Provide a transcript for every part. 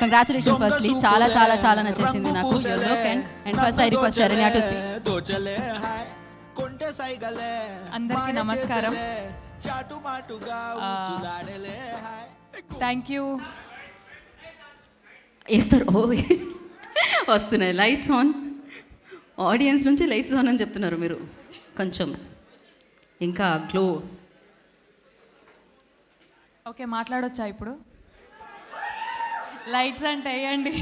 Congratulations firstly, చాలా చాలా చాలా నచ్చేసింది నాకు your look. And first I request Saranya to speak. అందరికీ నమస్కారం. Thank you. వేస్తారు. ఓ వస్తున్నాయి లైట్స్ ఆన్. ఆడియన్స్ నుంచి లైట్స్ ఆన్ అని చెప్తున్నారు మీరు. కొంచెం ఇంకా గ్లో. ఓకే, మాట్లాడొచ్చా ఇప్పుడు? లైట్స్ అంటే వేయండి.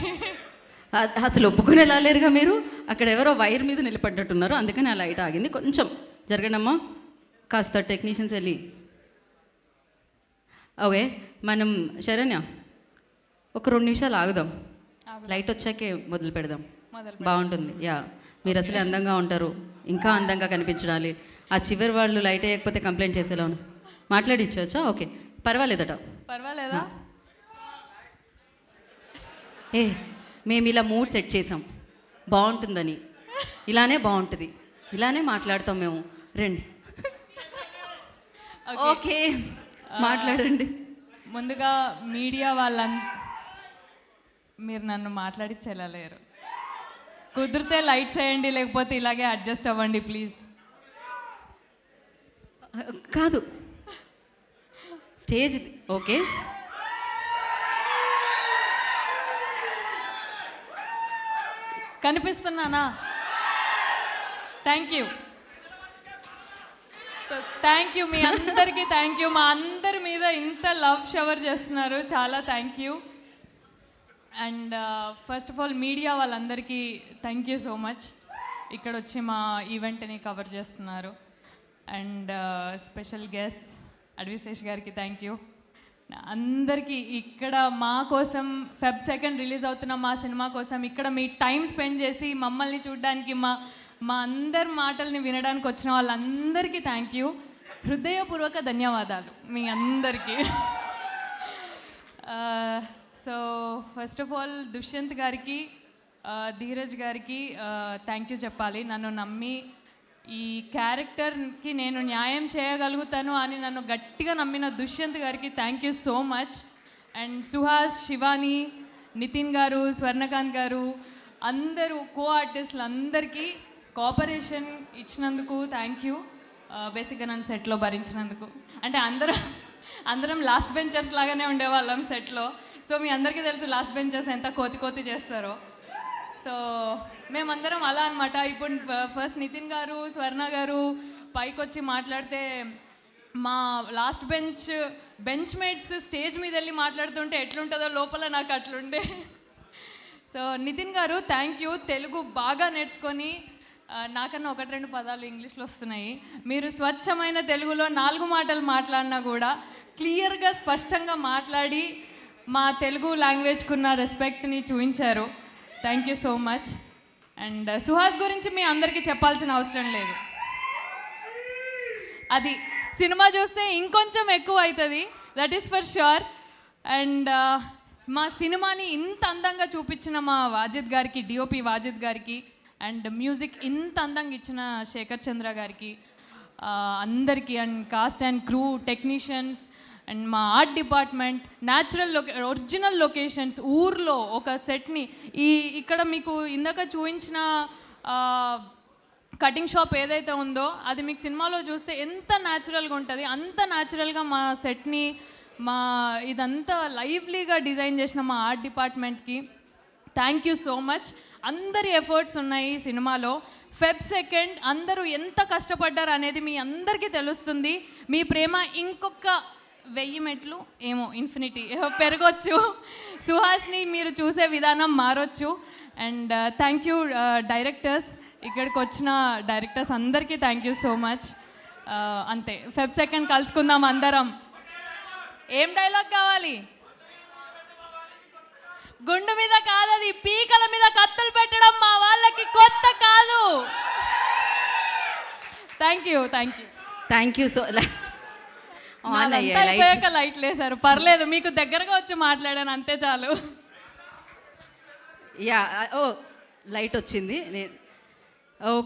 అసలు ఒప్పుకునేలా లేరుగా మీరు. అక్కడ ఎవరో వైర్ మీద నిలబడ్డట్టున్నారు, అందుకని ఆ లైట్ ఆగింది. కొంచెం జరగనమ్మా, కాస్త టెక్నీషియన్స్ వెళ్ళి. ఓకే, మనం శరణ్య ఒక 2 నిమిషాలు ఆగుదాం, లైట్ వచ్చాకే మొదలు పెడదాం. బాగుంటుంది. యా, మీరు అసలే అందంగా ఉంటారు, ఇంకా అందంగా కనిపించాలి. ఆ చివరి వాళ్ళు లైట్ వేయకపోతే కంప్లైంట్ చేసేలా ఉన్నారు. మాట్లాడిచ్చవచ్చా? ఓకే, పర్వాలేదట. పర్వాలేదా? మేము ఇలా మూడ్ సెట్ చేసాం, బాగుంటుందని. ఇలానే బాగుంటుంది, ఇలానే మాట్లాడతాం మేము. రండి. ఓకే, మాట్లాడండి. ముందుగా మీడియా మీరు నన్ను మాట్లాడిచ్చేలాలేరు. కుదిరితే లైట్స్ వేయండి, లేకపోతే ఇలాగే అడ్జస్ట్ అవ్వండి ప్లీజ్. కాదు, స్టేజ్ ఇది. ఓకే, కనిపిస్తున్నానా? Thank you. So thank you మీ అందరికీ. Thank you. మా అందరి మీద ఇంత లవ్ షవర్ చేస్తున్నారు, చాలా thank you. And first of all media వాళ్ళందరికీ థ్యాంక్ యూ సో మచ్. ఇక్కడ వచ్చి మా ఈవెంట్ని కవర్ చేస్తున్నారు. అండ్ స్పెషల్ గెస్ట్స్ అడ్విశేష్ గారికి థ్యాంక్ యూ. అందరికీ ఇక్కడ మా కోసం Feb 2 రిలీజ్ అవుతున్న మా సినిమా కోసం ఇక్కడ మీ టైం స్పెండ్ చేసి మమ్మల్ని చూడడానికి, మా అందరి మాటల్ని వినడానికి వచ్చిన వాళ్ళందరికీ థ్యాంక్ యూ. హృదయపూర్వక ధన్యవాదాలు మీ అందరికీ. So first of all Dushyant గారికి, ధీరజ్ గారికి థ్యాంక్ యూ చెప్పాలి. నన్ను నమ్మి ఈ క్యారెక్టర్కి నేను న్యాయం చేయగలుగుతాను అని నన్ను గట్టిగా నమ్మిన దుష్యంత్ గారికి thank you so much. And Suhas, Shivani, Nitin గారు, స్వర్ణకాంత్ గారు, అందరూ కో ఆర్టిస్టులు అందరికీ కోఆపరేషన్ ఇచ్చినందుకు థ్యాంక్ యూ. బేసిక్గా నన్ను సెట్లో భరించినందుకు. అంటే అందరం లాస్ట్ బెంచర్స్ లాగానే ఉండేవాళ్ళం సెట్లో. సో మీ అందరికీ తెలుసు లాస్ట్ బెంచర్స్ ఎంత కోతి చేస్తారో. సో మేమందరం అలా అనమాట. ఇప్పుడు ఫస్ట్ నితిన్ గారు, స్వర్ణ గారు పైకి వచ్చి మాట్లాడితే మా లాస్ట్ బెంచ్ మేట్స్ స్టేజ్ మీద వెళ్ళి మాట్లాడుతుంటే ఎట్లుంటుందో లోపల నాకు అట్లుండే. సో నితిన్ గారు థ్యాంక్ యూ. తెలుగు బాగా నేర్చుకొని, నాకన్నా 1-2 పదాలు ఇంగ్లీష్లో వస్తున్నాయి. మీరు స్వచ్ఛమైన తెలుగులో 4 మాటలు మాట్లాడినా కూడా క్లియర్గా స్పష్టంగా మాట్లాడి మా తెలుగు లాంగ్వేజ్కున్న రెస్పెక్ట్ని చూపించారు. Thank you so much. And Suhas గురించి మీ అందరికీ చెప్పాల్సిన అవసరం లేదు, అది సినిమా చూస్తే ఇంకొంచెం ఎక్కువ అవుతుంది, that is for sure. And మా సినిమాని ఇంత అందంగా చూపించిన మా వాజిద్ గారికి, డిఓపి వాజిద్ గారికి, అండ్ మ్యూజిక్ ఇంత అందంగా ఇచ్చిన శేఖర్ చంద్ర గారికి, అందరికీ, and cast and crew, technicians, and మా art department, natural original locations, ఊర్లో ఒక సెట్ని ఇక్కడ మీకు ఇందాక చూపించిన కటింగ్ షాప్ ఏదైతే ఉందో అది మీకు సినిమాలో చూస్తే ఎంత న్యాచురల్గా ఉంటుంది, అంత న్యాచురల్గా మా సెట్ని, ఇదంతా లైవ్లీగా డిజైన్ చేసిన మా ఆర్ట్ డిపార్ట్మెంట్కి థ్యాంక్ యూ సో మచ్. అందరి ఎఫర్ట్స్ ఉన్నాయి సినిమాలో. Feb 2 అందరూ ఎంత కష్టపడ్డారు అనేది మీ అందరికీ తెలుస్తుంది. మీ ప్రేమ ఇంకొక 1000 మెట్లు ఏమో ఇన్ఫినిటీ పెరగొచ్చు. సుహాస్ని మీరు చూసే విధానం మారొచ్చు. అండ్ థ్యాంక్ యూ డైరెక్టర్స్, ఇక్కడికి వచ్చిన డైరెక్టర్స్ అందరికీ థ్యాంక్ యూ సో మచ్. అంతే, Feb 2 కలుసుకుందాం అందరం. ఏం డైలాగ్ కావాలి? గుండు మీద కాదది, పీకల మీద కత్తులు పెట్టడం మా వాళ్ళకి కొత్త కాదు. Thank you. Thank you. So అయిపోయాక లైట్లు వేశారు, పర్లేదు, మీకు దగ్గరగా వచ్చి మాట్లాడాను అంతే చాలు. యా, ఓ లైట్ వచ్చింది. ఓకే.